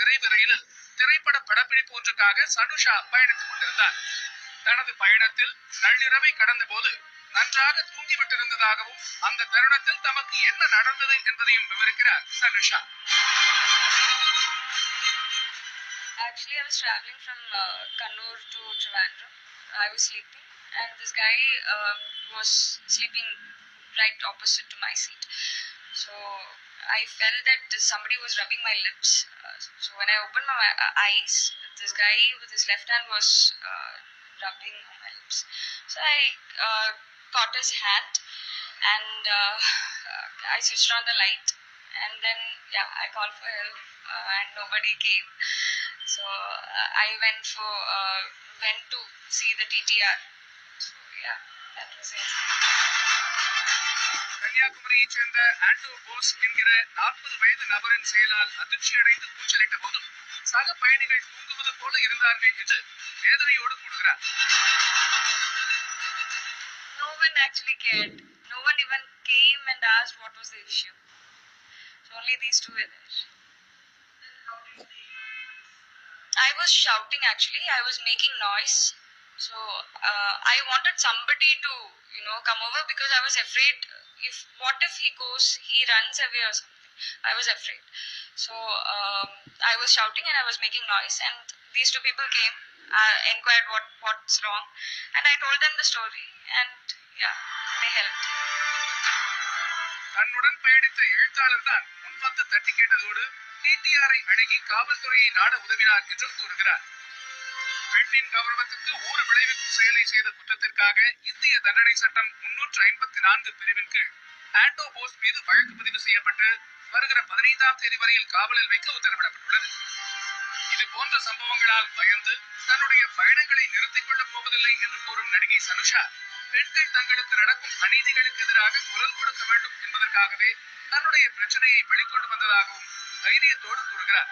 விரைவு ரயிலில் திரைப்பட படப்பிடிப்பு ஒன்றுக்காக சனுஷா பயணித்துக் கொண்டிருந்தார். தனது பயணத்தில் நள்ளிரவை கடந்த போது நன்றாக தூங்கிவிட்டிருந்ததாகவும் அந்த தருணத்தில் தமக்கு என்ன நடந்தது என்பதையும் விவரிக்கிறார் Sanusha. Actually, I was traveling from Kannur to Trivandrum. I was sleeping, and this guy was sleeping right opposite to my seat. So I felt that somebody was rubbing my lips. So when I opened my eyes, this guy with his left hand was rubbing on my lips. So I caught his hand, and I switched on the light, and then I called for help, and nobody came. So I went to see the TTR. So that was it. கன்னியாகுமரியைச் சேர்ந்த ஆண்டோ போஸ் என்கிற 40 வயது நபரின் செயலால் அதிர்ச்சி அடைந்து கூச்சலிட்ட போதும் சக பயணிகள் தூங்குவது போல இருந்தார்கள் என்று வேதனையோடு கூறுகிறார். No one actually cared. No one even came and asked what was the issue. So only these two were there. I was shouting actually. I was making noise. So I wanted somebody to come over because I was afraid. What if he runs away or something? I was afraid. So I was shouting and I was making noise, and these two people came, inquired what's wrong, and I told them the story, and they helped. தன்னுடன் பயணித்த எழுத்தாளர் தான் முன்வந்து தட்டி கேட்டதோடு டிடிஆரை அணுகி காவல்துறையை நாட உதவினார் என்றும் கூறுகிறார். பெண்ணின் கௌரவத்திற்கு ஊறு விளைவிக்கும் செயலை செய்த குற்றத்திற்காக இந்திய தண்டனை சட்டம் 354 பிரிவின் கீழ் ஆண்டோ போஸ் மீது வழக்கு பதிவு செய்யப்பட்டு வருகிற 15ஆம் தேதி வரையில் காவலில் வைக்க உத்தரவிடப்பட்டுள்ளது. இது போன்ற சம்பவங்களால் பயந்து தன்னுடைய பயணங்களை நிறுத்திக் கொள்ளப் போவதில்லை என்று கூறும் நடிகை சனுஷா, பெண்கள் தங்களுக்கு நடக்கும் அநீதிகளுக்கு எதிராக குரல் கொடுக்க வேண்டும் என்பதற்காகவே தன்னுடைய பிரச்சனையை வெளிக்கொண்டு வந்ததாகவும் தைரியத்தோடு கூறுகிறார்.